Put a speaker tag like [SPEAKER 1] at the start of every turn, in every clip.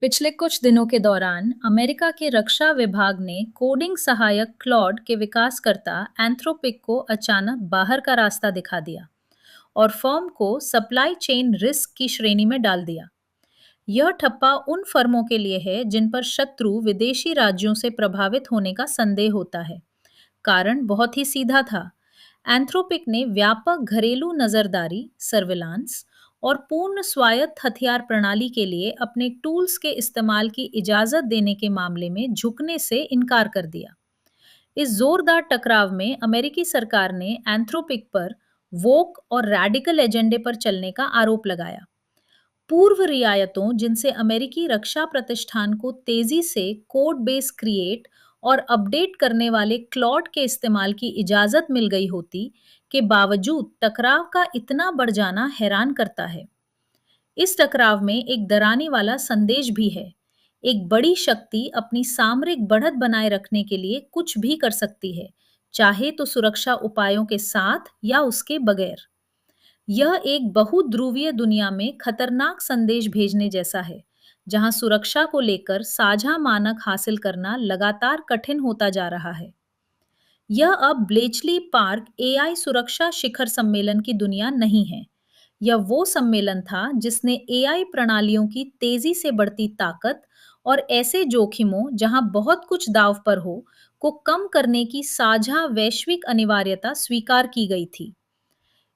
[SPEAKER 1] पिछले कुछ दिनों के दौरान अमेरिका के रक्षा विभाग ने कोडिंग सहायक क्लॉड के विकासकर्ता एंथ्रोपिक को अचानक बाहर का रास्ता दिखा दिया और फर्म को सप्लाई चेन रिस्क की श्रेणी में डाल दिया। यह ठप्पा उन फर्मों के लिए है जिन पर शत्रु विदेशी राज्यों से प्रभावित होने का संदेह होता है। कारण बहुत ही सीधा था। एंथ्रोपिक ने व्यापक घरेलू नजरदारी, सर्विलांस और पूर्ण स्वायत्त हथियार प्रणाली के लिए अपने टूल्स के इस्तेमाल की इजाजत देने के मामले में झुकने से इनकार कर दिया। इस जोरदार टकराव में अमेरिकी सरकार ने एंथ्रोपिक पर वोक और रैडिकल एजेंडे पर चलने का आरोप लगाया। पूर्व रियायतों जिनसे अमेरिकी रक्षा प्रतिष्ठान को तेजी से कोड बेस क्रिएट और अपडेट करने वाले क्लॉड के इस्तेमाल की इजाजत मिल गई होती के बावजूद टकराव का इतना बढ़ जाना हैरान करता है। इस टकराव में एक डराने वाला संदेश भी है। एक बड़ी शक्ति अपनी सामरिक बढ़त बनाए रखने के लिए कुछ भी कर सकती है, चाहे तो सुरक्षा उपायों के साथ या उसके बगैर। यह एक बहुध्रुवीय दुनिया में खतरनाक संदेश भेजने जैसा है, जहां सुरक्षा को लेकर साझा मानक हासिल करना लगातार कठिन होता जा रहा है। यह अब ब्लेचली पार्क एआई सुरक्षा शिखर सम्मेलन की दुनिया नहीं है। यह वो सम्मेलन था जिसने एआई प्रणालियों की तेजी से बढ़ती ताकत और ऐसे जोखिमों जहां बहुत कुछ दांव पर हो, को कम करने की साझा वैश्विक अनिवार्यता स्वीकार की गई थी।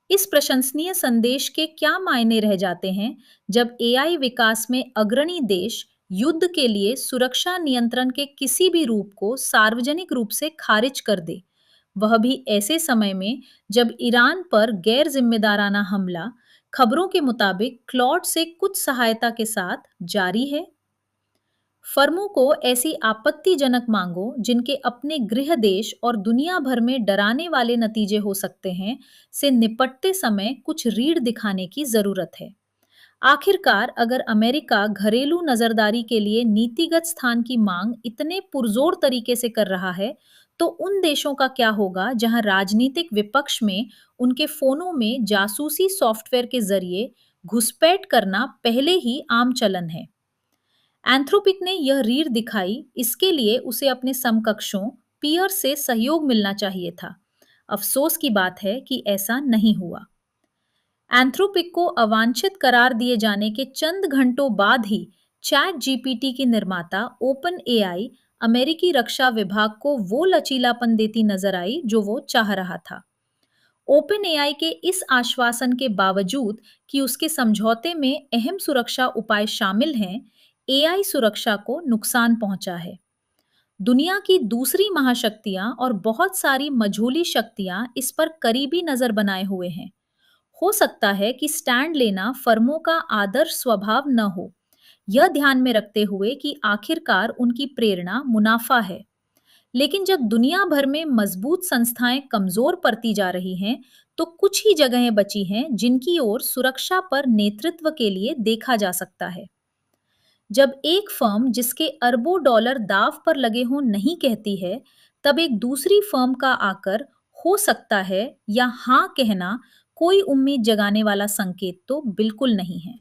[SPEAKER 1] इस प्रशंसनीय संदेश के क्या मायने रह जाते हैं जब एआई विकास में अग्रणी देश युद्ध के लिए सुरक्षा नियंत्रण के किसी भी रूप को सार्वजनिक रूप से खारिज कर दे, वह भी ऐसे समय में जब ईरान पर गैर जिम्मेदाराना हमला खबरों के मुताबिक क्लॉड से कुछ सहायता के साथ जारी है। फर्मों को ऐसी आपत्तिजनक मांगों जिनके अपने गृह देश और दुनिया भर में डराने वाले नतीजे हो सकते हैं, से निपटते समय कुछ रीढ़ दिखाने की जरूरत है। आखिरकार अगर अमेरिका घरेलू नजरदारी के लिए नीतिगत स्थान की मांग इतने पुरजोर तरीके से कर रहा है, तो उन देशों का क्या होगा जहां राजनीतिक विपक्ष में उनके फोनों में जासूसी सॉफ्टवेयर के जरिए घुसपैठ करना पहले ही आम चलन है। एंथ्रोपिक ने यह रीढ़ दिखाई, इसके लिए उसे अपने समकक्षों, पीयर से सहयोग मिलना चाहिए था। अफसोस की बात है कि ऐसा नहीं हुआ। एंथ्रोपिक को अवांछित करार दिए जाने के चंद घंटों बाद ही चैट जीपीटी की निर्माता ओपन एआई अमेरिकी रक्षा विभाग को वो लचीलापन देती नजर आई जो वो चाह रहा था। ओपन एआई के इस आश्वासन के बावजूद कि उसके समझौते में अहम सुरक्षा उपाय शामिल हैं, एआई सुरक्षा को नुकसान पहुंचा है। दुनिया की दूसरी महाशक्तियां और बहुत सारी मझोली शक्तियां इस पर करीबी नजर बनाए हुए हैं। हो सकता है कि स्टैंड लेना फर्मों का आदर्श स्वभाव न हो, यह ध्यान में रखते हुए कि आखिरकार उनकी प्रेरणा मुनाफा है। लेकिन जब दुनिया भर में मजबूत संस्थाएं कमजोर पड़ती जा रही हैं, तो कुछ ही जगहें बची हैं जिनकी ओर सुरक्षा पर नेतृत्व के लिए देखा जा सकता है। जब एक फर्म जिसके अरबों डॉलर दांव पर लगे हों नहीं कहती है, तब एक दूसरी फर्म का आकर हो सकता है या हाँ कहना कोई उम्मीद जगाने वाला संकेत तो बिल्कुल नहीं है।